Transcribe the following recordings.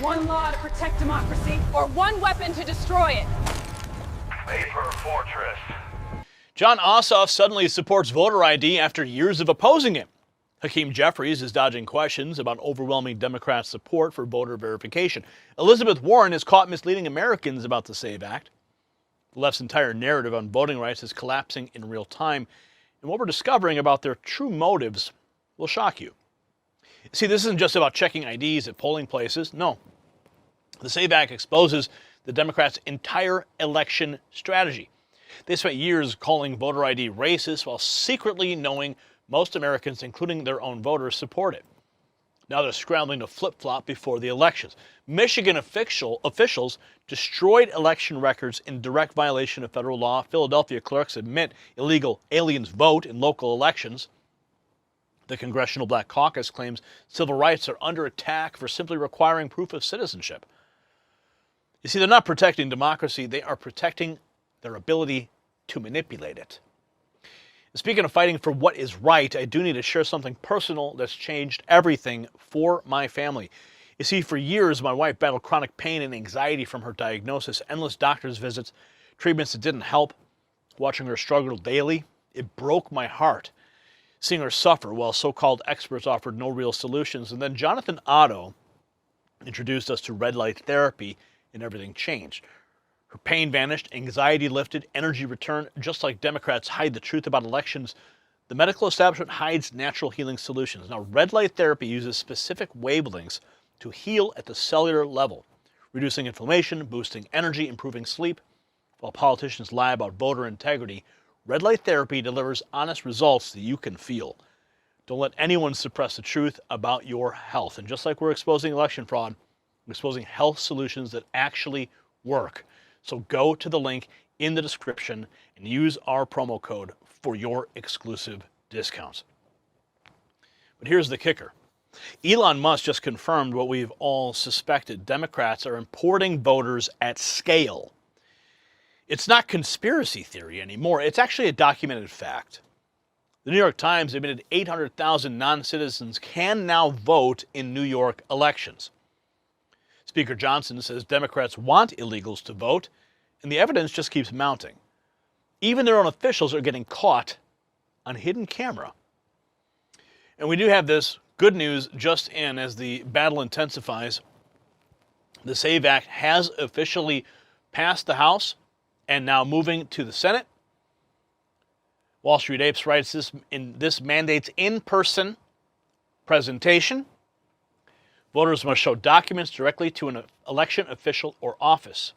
One law to protect democracy, or one weapon to destroy it. Paper fortress. John Ossoff suddenly supports voter ID after years of opposing it. Hakeem Jeffries is dodging questions about overwhelming Democrat support for voter verification. Elizabeth Warren is caught misleading Americans about the SAVE Act. The left's entire narrative on voting rights is collapsing in real time, and what we're discovering about their true motives will shock you. See, this isn't just about checking IDs at polling places. No. The SAVE Act exposes the Democrats' entire election strategy. They spent years calling voter ID racist while secretly knowing most Americans, including their own voters, support it. Now they're scrambling to flip-flop before the elections. Michigan officials destroyed election records in direct violation of federal law. Philadelphia clerks admit illegal aliens vote in local elections. The Congressional Black Caucus claims civil rights are under attack for simply requiring proof of citizenship. You see, they're not protecting democracy, they are protecting their ability to manipulate it. Speaking of fighting for what is right, I do need to share something personal that's changed everything for my family. You see, for years, my wife battled chronic pain and anxiety from her diagnosis, endless doctor's visits, treatments that didn't help. Watching her struggle daily, it broke my heart. Seeing her suffer while so-called experts offered no real solutions. And then Jonathan Otto introduced us to red light therapy, and everything changed. Her pain vanished, anxiety lifted, energy returned. Just like Democrats hide the truth about elections, the medical establishment hides natural healing solutions. Now, red light therapy uses specific wavelengths to heal at the cellular level, reducing inflammation, boosting energy, improving sleep. While politicians lie about voter integrity, red light therapy delivers honest results that you can feel. Don't let anyone suppress the truth about your health. And just like we're exposing election fraud, we're exposing health solutions that actually work. So go to the link in the description and use our promo code for your exclusive discounts. But here's the kicker. Elon Musk just confirmed what we've all suspected. Democrats are importing voters at scale. It's not conspiracy theory anymore. It's actually a documented fact. The New York Times admitted 800,000 non-citizens can now vote in New York elections. Speaker Johnson says Democrats want illegals to vote, and the evidence just keeps mounting. Even their own officials are getting caught on hidden camera. And we do have this good news just in as the battle intensifies. The SAVE Act has officially passed the House and now moving to the Senate. Wall Street Apes writes this mandates in-person presentation. Voters must show documents directly to an election official or office.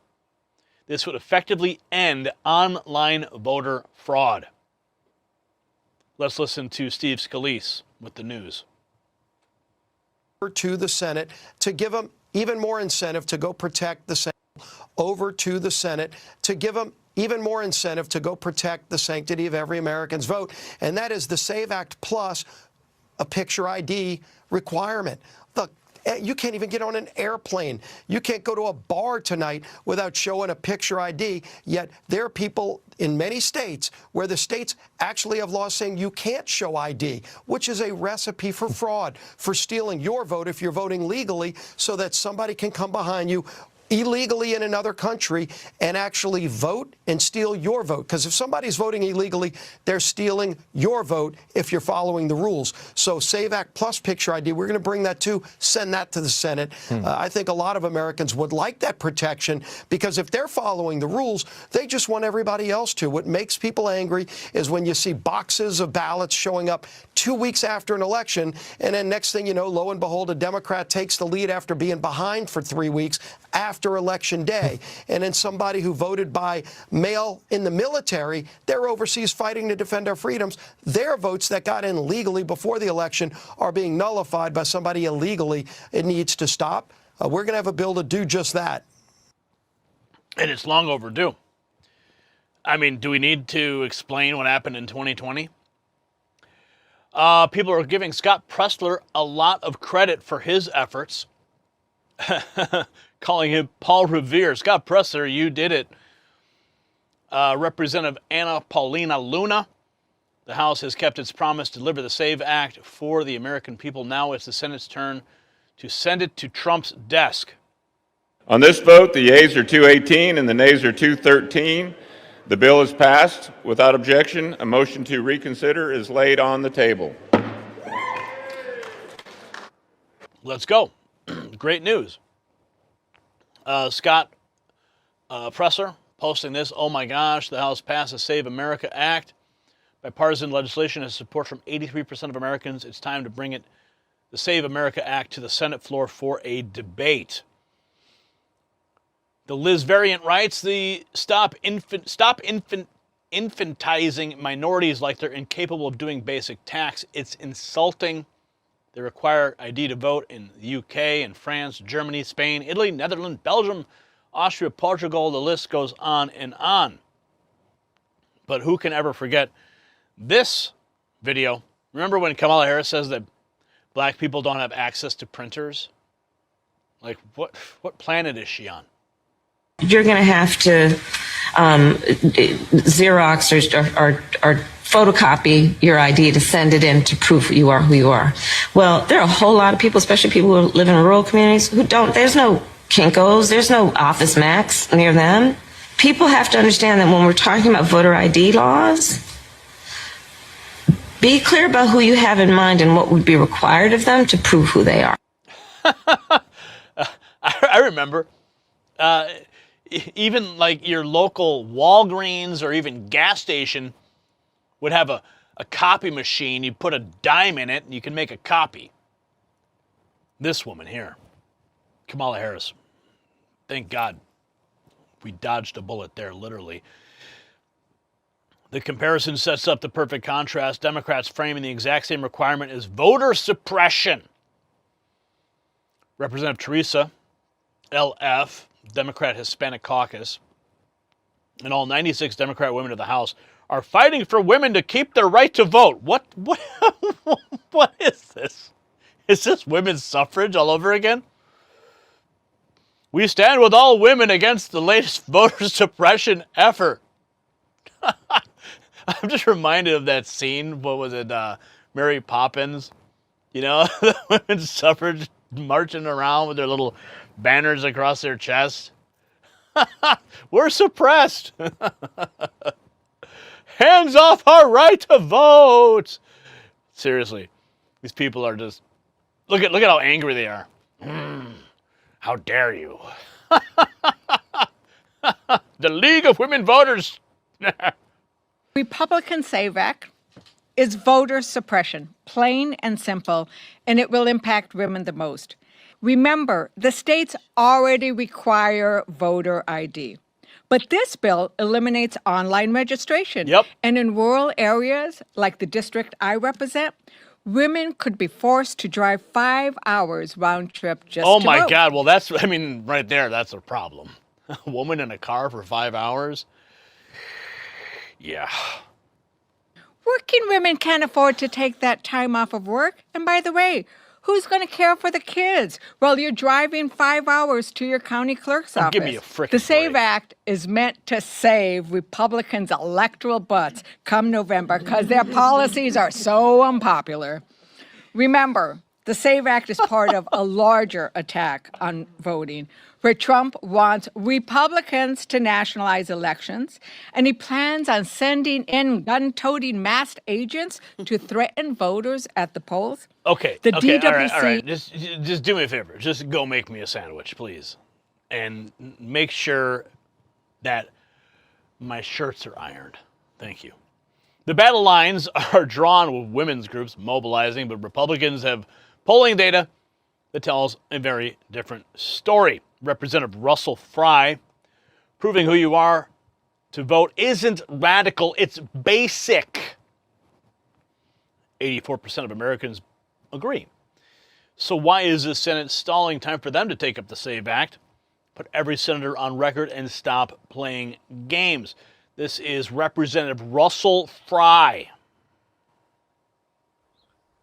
This would effectively end online voter fraud. Let's listen to Steve Scalise with the news. To the Senate to give them even more incentive to go protect the Senate. Over to the Senate to give them even more incentive to go protect the sanctity of every American's vote. And that is the SAVE Act plus a picture ID requirement. Look, you can't even get on an airplane. You can't go to a bar tonight without showing a picture ID. Yet there are people in many states where the states actually have laws saying you can't show ID, which is a recipe for fraud, for stealing your vote if you're voting legally so that somebody can come behind you illegally in another country and actually vote and steal your vote. Because if somebody's voting illegally, they're stealing your vote if you're following the rules. So SAVE Act plus picture ID, we're going to bring that too, send that to the Senate. I think a lot of Americans would like that protection because if they're following the rules, they just want everybody else to. What makes people angry is when you see boxes of ballots showing up 2 weeks after an election, and then next thing you know, lo and behold, a Democrat takes the lead after being behind for 3 weeks after Election Day. And then somebody who voted by mail in the military, they're overseas fighting to defend our freedoms. Their votes that got in legally before the election are being nullified by somebody illegally. It needs to stop. We're going to have a bill to do just that. And it's long overdue. I mean, do we need to explain what happened in 2020? People are giving Scott Presler a lot of credit for his efforts, calling him Paul Revere. Scott Presler, you did it. Representative Anna Paulina Luna. The House has kept its promise to deliver the SAVE Act for the American people. Now it's the Senate's turn to send it to Trump's desk. On this vote, the yeas are 218 and the nays are 213. The bill is passed without objection. A motion to reconsider is laid on the table. Let's go. Great news. Scott Presser posting this. Oh my gosh, the House passed the Save America Act. Bipartisan legislation has support from 83% of Americans. It's time to bring the Save America Act to the Senate floor for a debate. The Liz variant writes, the stop infantizing minorities like they're incapable of doing basic tasks. It's insulting. They require ID to vote in the UK and France, Germany, Spain, Italy, Netherlands, Belgium, Austria, Portugal. The list goes on and on. But who can ever forget this video? Remember when Kamala Harris says that black people don't have access to printers? Like, what planet is she on? You're going to have to Xerox or photocopy your ID to send it in to prove you are who you are. Well, there are a whole lot of people, especially people who live in rural communities, who don't. There's no Kinko's, there's no Office Max near them. People have to understand that when we're talking about voter ID laws, be clear about who you have in mind and what would be required of them to prove who they are. I remember. Even like your local Walgreens or even gas station would have a copy machine. You put a dime in it and you can make a copy. This woman here, Kamala Harris, thank God we dodged a bullet there, literally. The comparison sets up the perfect contrast. Democrats framing the exact same requirement as voter suppression. Representative Teresa LF, Democrat Hispanic Caucus, and all 96 Democrat women of the House are fighting for women to keep their right to vote. What is this? Is this women's suffrage all over again? We stand with all women against the latest voter suppression effort. I'm just reminded of that scene. What was it? Mary Poppins. You know, the women's suffrage marching around with their little banners across their chest. We're suppressed. Hands off our right to vote. Seriously, these people are just look at how angry they are. How dare you? The League of Women Voters. Republican Save Act is voter suppression, plain and simple, and it will impact women the most. Remember, the states already require voter ID. But this bill eliminates online registration. Yep. And in rural areas, like the district I represent, women could be forced to drive 5 hours round trip just to vote. Oh my God. Well, right there, that's a problem. A woman in a car for 5 hours? Yeah. Working women can't afford to take that time off of work. And by the way, who's going to care for the kids while you're driving 5 hours to your county clerk's office? Give me a frickin' The SAVE break. Act is meant to save Republicans' electoral butts come November because their policies are so unpopular. Remember, the SAVE Act is part of a larger attack on voting, where Trump wants Republicans to nationalize elections, and he plans on sending in gun-toting masked agents to threaten voters at the polls. Okay. The okay. DWC. All right. Just do me a favor. Just go make me a sandwich, please, and make sure that my shirts are ironed. Thank you. The battle lines are drawn with women's groups mobilizing, but Republicans have polling data that tells a very different story. Representative Russell Fry, proving who you are to vote isn't radical, it's basic. 84% of Americans agree. So why is the Senate stalling? Time for them to take up the SAVE Act, put every senator on record, and stop playing games. This is Representative Russell Fry.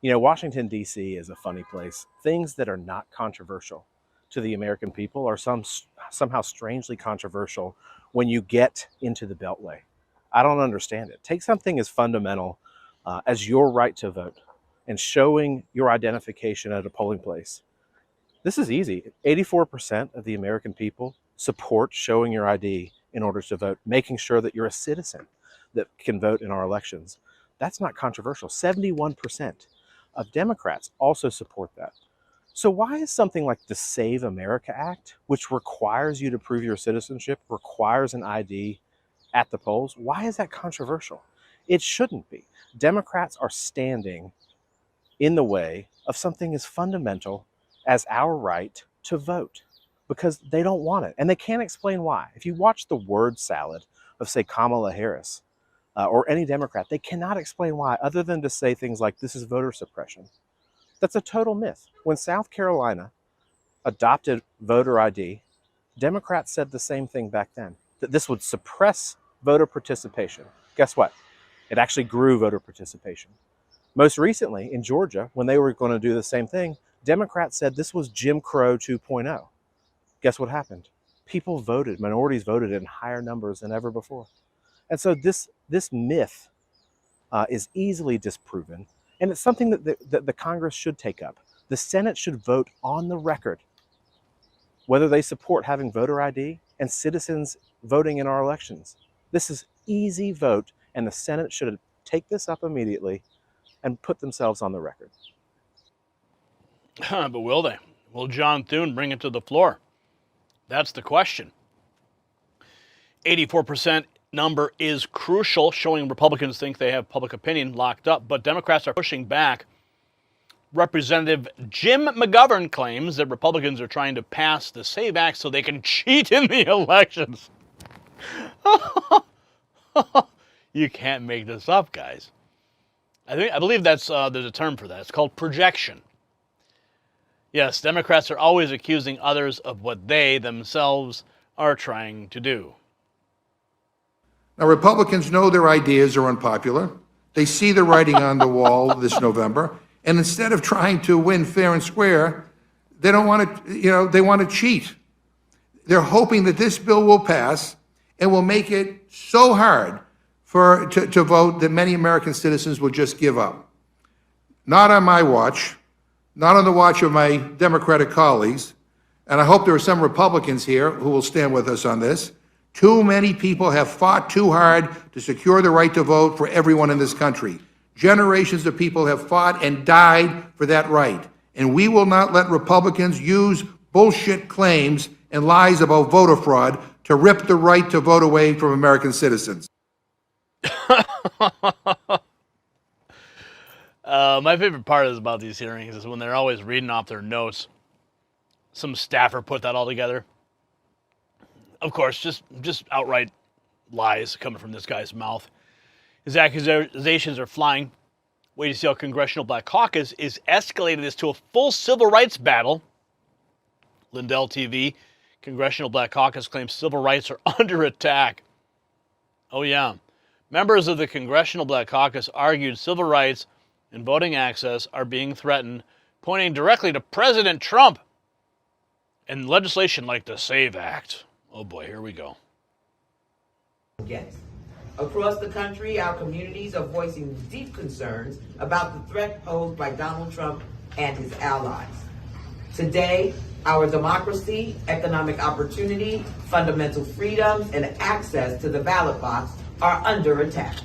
You know, Washington, D.C. is a funny place. Things that are not controversial to the American people are somehow strangely controversial when you get into the Beltway. I don't understand it. Take something as fundamental as your right to vote and showing your identification at a polling place. This is easy. 84% of the American people support showing your ID in order to vote, making sure that you're a citizen that can vote in our elections. That's not controversial. 71% of Democrats also support that. So why is something like the Save America Act, which requires you to prove your citizenship, requires an ID at the polls, why is that controversial? It shouldn't be. Democrats are standing in the way of something as fundamental as our right to vote because they don't want it. And they can't explain why. If you watch the word salad of, say, Kamala Harris or any Democrat, they cannot explain why other than to say things like this is voter suppression. That's a total myth. When South Carolina adopted voter ID, Democrats said the same thing back then, that this would suppress voter participation. Guess what? It actually grew voter participation. Most recently, in Georgia, when they were going to do the same thing, Democrats said this was Jim Crow 2.0. Guess what happened? People voted, minorities voted in higher numbers than ever before. And so this myth is easily disproven. And it's something that the Congress should take up. The Senate should vote on the record whether they support having voter ID and citizens voting in our elections. This is easy vote, and the Senate should take this up immediately and put themselves on the record. But will they? Will John Thune bring it to the floor? That's the question. 84% number is crucial, showing Republicans think they have public opinion locked up, but Democrats are pushing back. Representative Jim McGovern claims that Republicans are trying to pass the SAVE Act so they can cheat in the elections. You can't make this up, guys. I believe there's a term for that. It's called projection. Yes, Democrats are always accusing others of what they themselves are trying to do. Now, Republicans know their ideas are unpopular. They see the writing on the wall this November, and instead of trying to win fair and square, they don't want to, they want to cheat. They're hoping that this bill will pass and will make it so hard to vote that many American citizens will just give up. Not on my watch, not on the watch of my Democratic colleagues, and I hope there are some Republicans here who will stand with us on this. Too many people have fought too hard to secure the right to vote for everyone in this country. Generations of people have fought and died for that right. And we will not let Republicans use bullshit claims and lies about voter fraud to rip the right to vote away from American citizens. My favorite part is about these hearings is when they're always reading off their notes. Some staffer put that all together. Of course, just outright lies coming from this guy's mouth. His accusations are flying. Wait to see how Congressional Black Caucus is escalating this to a full civil rights battle. Lindell TV, Congressional Black Caucus claims civil rights are under attack. Oh yeah. Members of the Congressional Black Caucus argued civil rights and voting access are being threatened, pointing directly to President Trump and legislation like the SAVE Act. Oh boy, here we go. Yes. Across the country, our communities are voicing deep concerns about the threat posed by Donald Trump and his allies. Today, our democracy, economic opportunity, fundamental freedoms, and access to the ballot box are under attack.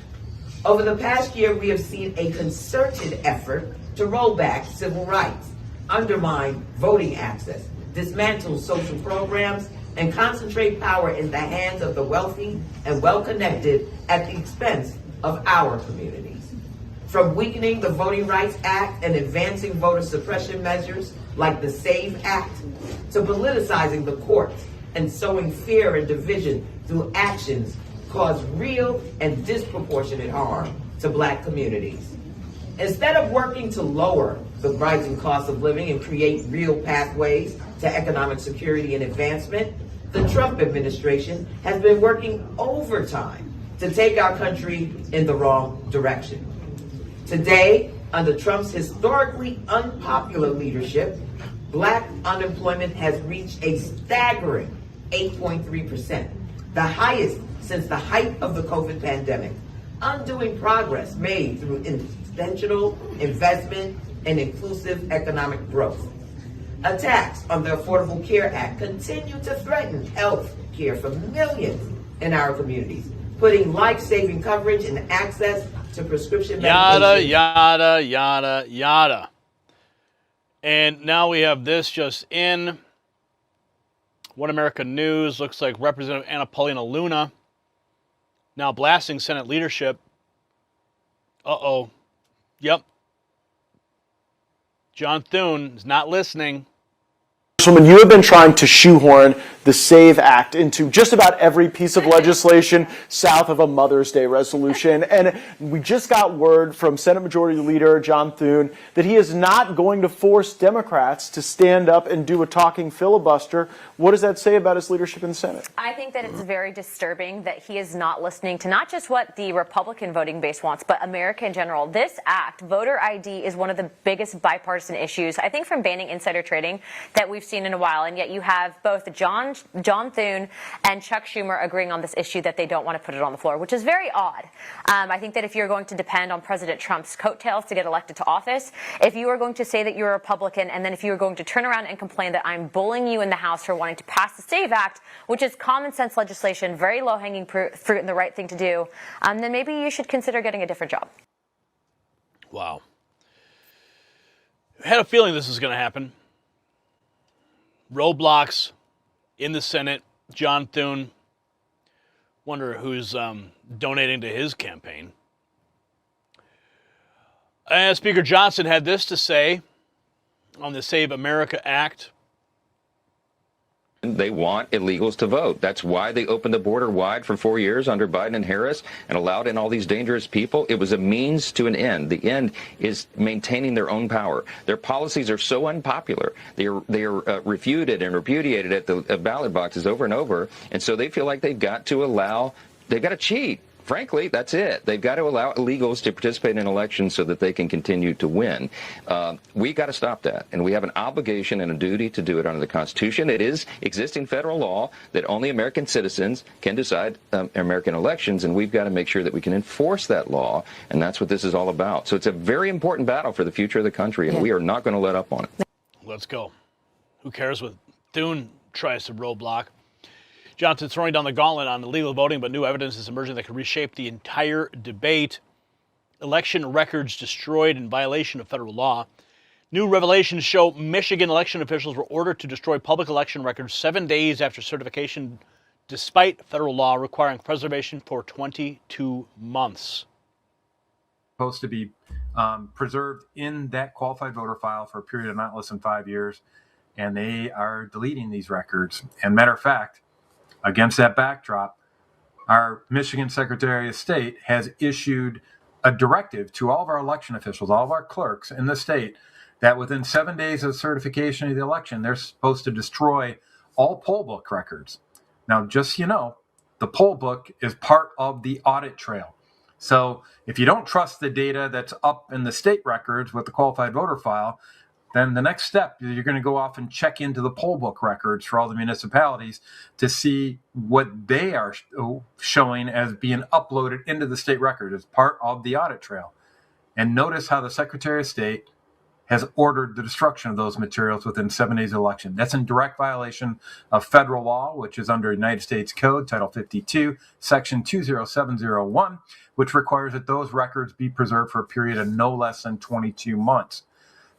Over the past year, we have seen a concerted effort to roll back civil rights, undermine voting access, dismantle social programs, and concentrate power in the hands of the wealthy and well-connected at the expense of our communities. From weakening the Voting Rights Act and advancing voter suppression measures like the SAVE Act, to politicizing the courts and sowing fear and division through actions cause real and disproportionate harm to Black communities. Instead of working to lower the rising cost of living and create real pathways to economic security and advancement, the Trump administration has been working overtime to take our country in the wrong direction. Today, under Trump's historically unpopular leadership, Black unemployment has reached a staggering 8.3%, the highest since the height of the COVID pandemic, undoing progress made through intentional investment and inclusive economic growth. Attacks on the Affordable Care Act continue to threaten health care for millions in our communities, putting life-saving coverage and access to prescription yada, medication. yada, yada, yada. And now we have this just in. One America News, looks like Representative Anna Paulina Luna now blasting Senate leadership. Uh-oh. Yep. John Thune is not listening. Congresswoman, you have been trying to shoehorn the SAVE Act into just about every piece of legislation south of a Mother's Day resolution. And we just got word from Senate Majority Leader John Thune that he is not going to force Democrats to stand up and do a talking filibuster. What does that say about his leadership in the Senate? I think that it's very disturbing that he is not listening to not just what the Republican voting base wants, but America in general. This act, voter ID, is one of the biggest bipartisan issues, I think, from banning insider trading that we've seen in a while. And yet you have both John Thune and Chuck Schumer agreeing on this issue that they don't want to put it on the floor, which is very odd. I think that if you're going to depend on President Trump's coattails to get elected to office, if you are going to say that you're a Republican, and then if you are going to turn around and complain that I'm bullying you in the House for wanting to pass the SAVE Act, which is common sense legislation, very low-hanging fruit and the right thing to do, then maybe you should consider getting a different job. Wow. I had a feeling this was going to happen. Roadblocks in the Senate. John Thune. Wonder who's donating to his campaign. Speaker Johnson had this to say on the Save America Act. They want illegals to vote. That's why they opened the border wide for 4 years under Biden and Harris and allowed in all these dangerous people. It was a means to an end. The end is maintaining their own power. Their policies are so unpopular. They are refuted and repudiated at the ballot boxes over and over. And so they feel like they've got to cheat. Frankly, that's it. They've got to allow illegals to participate in elections so that they can continue to win. We got to stop that, and we have an obligation and a duty to do it under the Constitution. It is existing federal law that only American citizens can decide American elections, and we've got to make sure that we can enforce that law, and that's what this is all about. So it's a very important battle for the future of the country, and we are not going to let up on it. Let's go. Who cares what Thune tries to roadblock? Johnson throwing down the gauntlet on illegal voting, but new evidence is emerging that could reshape the entire debate. Election records destroyed in violation of federal law. New revelations show Michigan election officials were ordered to destroy public election records 7 days after certification, despite federal law requiring preservation for 22 months. Supposed to be preserved in that qualified voter file for a period of not less than 5 years, and they are deleting these records. And matter of fact, against that backdrop, our Michigan Secretary of State has issued a directive to all of our election officials, all of our clerks in the state, that within 7 days of certification of the election, they're supposed to destroy all poll book records. Now, just so you know, the poll book is part of the audit trail. So if you don't trust the data that's up in the state records with the qualified voter file, then the next step, you're going to go off and check into the poll book records for all the municipalities to see what they are showing as being uploaded into the state record as part of the audit trail. And notice how the Secretary of State has ordered the destruction of those materials within 7 days of election. That's in direct violation of federal law, which is under United States Code, Title 52, Section 20701, which requires that those records be preserved for a period of no less than 22 months.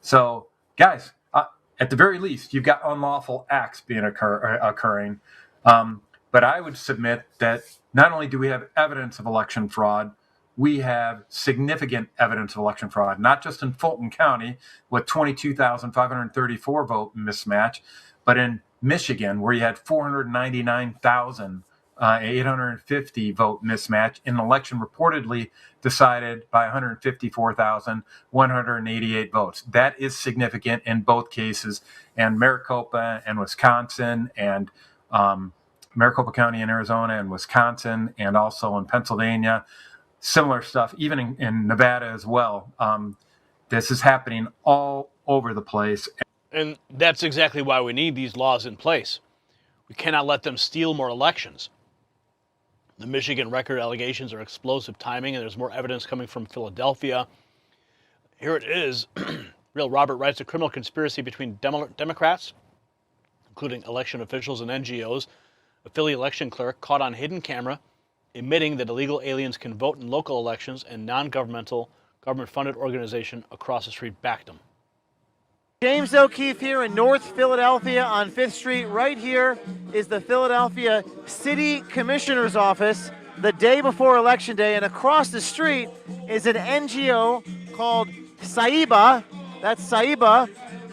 So, guys, at the very least, you've got unlawful acts being occurring. But I would submit that not only do we have evidence of election fraud, we have significant evidence of election fraud, not just in Fulton County with 22,534 vote mismatch, but in Michigan, where you had 499,850 vote mismatch in an election reportedly decided by 154,188 votes. That is significant in both cases. And Maricopa and Wisconsin, and Maricopa County in Arizona and Wisconsin, and also in Pennsylvania, similar stuff, even in Nevada as well. This is happening all over the place. And that's exactly why we need these laws in place. We cannot let them steal more elections. The Michigan record allegations are explosive timing, and there's more evidence coming from Philadelphia. Here it is. Real Robert writes a criminal conspiracy between Democrats, including election officials and NGOs, a Philly election clerk caught on hidden camera admitting that illegal aliens can vote in local elections, and non-governmental, government-funded organization across the street backed them. James O'Keefe here in North Philadelphia on 5th Street. Right here is the Philadelphia City Commissioner's office the day before Election Day, and across the street is an NGO called Saiba. That's Saiba,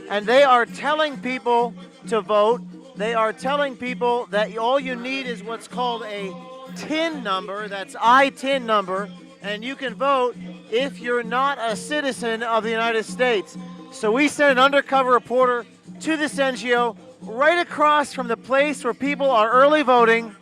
and they are telling people to vote. They are telling people that all you need is what's called a TIN number, that's ITIN number, and you can vote if you're not a citizen of the United States. So we sent an undercover reporter to this NGO right across from the place where people are early voting,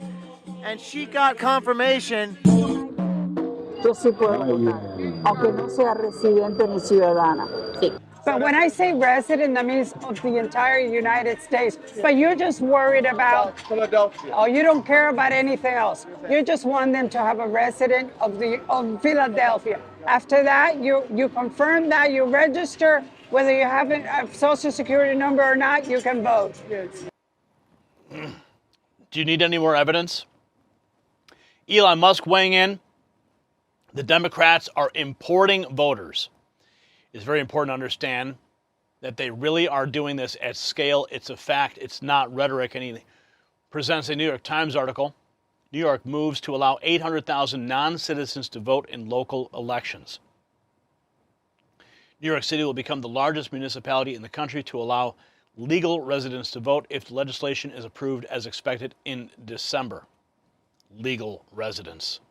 and she got confirmation. Yo sí puedo votar, aunque no sea residente ni ciudadana. Sí. But when I say resident, that means of the entire United States. But you're just worried about Philadelphia. Oh, you don't care about anything else. You just want them to have a resident of Philadelphia. After that, you confirm that, you register, whether you have a social security number or not, you can vote. Do you need any more evidence? Elon Musk weighing in. The Democrats are importing voters. It's very important to understand that they really are doing this at scale. It's a fact. It's not rhetoric. And he presents a New York Times article. New York moves to allow 800,000 non-citizens to vote in local elections. New York City will become the largest municipality in the country to allow legal residents to vote if the legislation is approved as expected in December. Legal residents.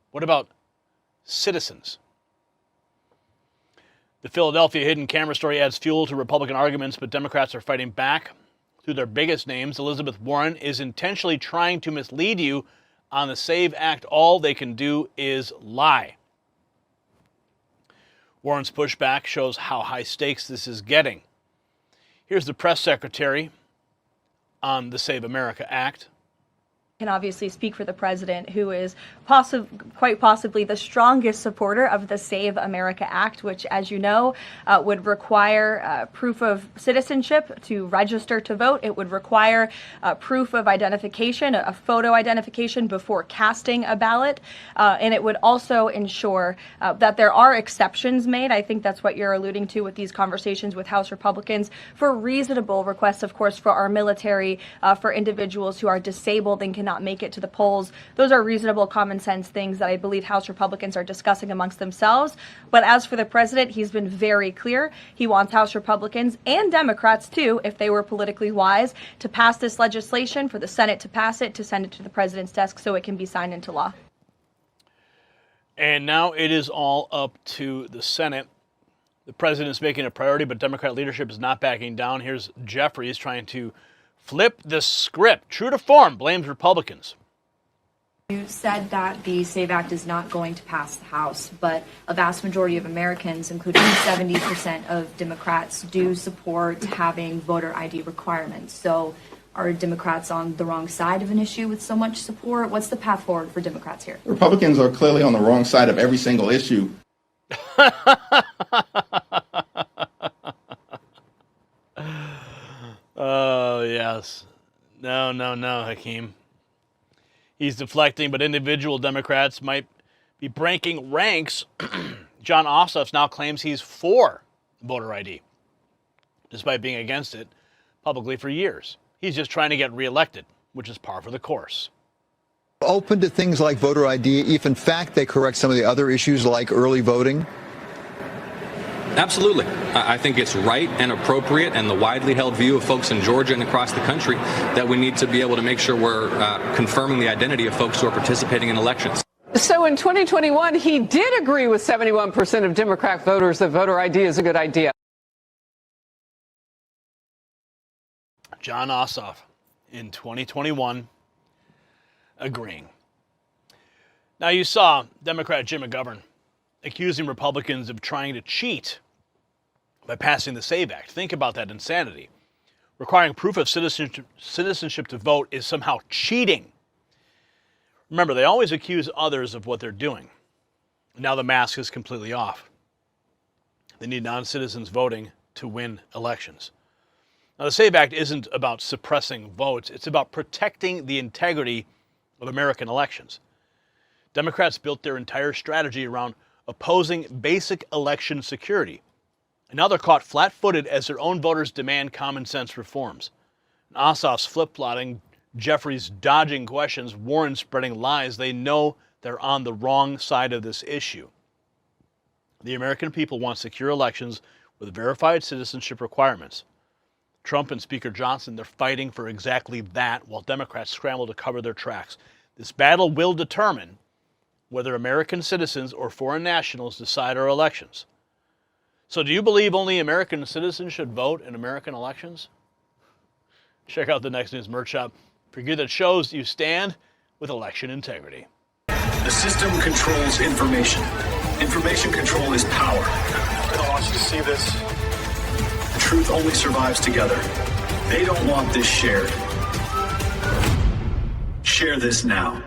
What about citizens? The Philadelphia hidden camera story adds fuel to Republican arguments, but Democrats are fighting back. Through their biggest names, Elizabeth Warren is intentionally trying to mislead you on the SAVE Act. All they can do is lie. Warren's pushback shows how high stakes this is getting. Here's the press secretary on the Save America Act. Can obviously speak for the president, who is quite possibly the strongest supporter of the Save America Act, which, as you know, would require proof of citizenship to register to vote. It would require proof of identification, a photo identification before casting a ballot. And it would also ensure that there are exceptions made. I think that's what you're alluding to with these conversations with House Republicans for reasonable requests, of course, for our military, for individuals who are disabled and cannot make it to the polls. Those are reasonable, common sense things that I believe House Republicans are discussing amongst themselves. But as for the president, he's been very clear. He wants House Republicans and Democrats, too, if they were politically wise, to pass this legislation, for the Senate to pass it, to send it to the president's desk so it can be signed into law. And now it is all up to the Senate. The president is making it a priority, but Democrat leadership is not backing down. Here's Jeffries trying to flip the script. True to form, blames Republicans. You said that the SAVE Act is not going to pass the House, but a vast majority of Americans, including 70% of Democrats, do support having voter ID requirements. So are Democrats on the wrong side of an issue with so much support? What's the path forward for Democrats here? Republicans are clearly on the wrong side of every single issue. Oh, yes. No, Hakeem. He's deflecting, but individual Democrats might be breaking ranks. John Ossoff now claims he's for voter ID, despite being against it publicly for years. He's just trying to get reelected, which is par for the course. Open to things like voter ID, if in fact they correct some of the other issues like early voting? Absolutely. I think it's right and appropriate, and the widely held view of folks in Georgia and across the country, that we need to be able to make sure we're confirming the identity of folks who are participating in elections. So in 2021, he did agree with 71% of Democrat voters that voter ID is a good idea. John Ossoff in 2021 agreeing. Now you saw Democrat Jim McGovern accusing Republicans of trying to cheat by passing the SAVE Act. Think about that insanity. Requiring proof of citizenship to vote is somehow cheating. Remember, they always accuse others of what they're doing. Now the mask is completely off. They need non-citizens voting to win elections. Now, the SAVE Act isn't about suppressing votes. It's about protecting the integrity of American elections. Democrats built their entire strategy around opposing basic election security. And now they're caught flat-footed as their own voters demand common sense reforms. Ossoff's flip-flopping, Jeffries dodging questions, Warren spreading lies. They know they're on the wrong side of this issue. The American people want secure elections with verified citizenship requirements. Trump and Speaker Johnson, they're fighting for exactly that while Democrats scramble to cover their tracks. This battle will determine whether American citizens or foreign nationals decide our elections. So do you believe only American citizens should vote in American elections? Check out the Next News merch shop for gear that shows you stand with election integrity. The system controls information. Information control is power. I don't want you to see this. Truth only survives together. They don't want this shared. Share this now.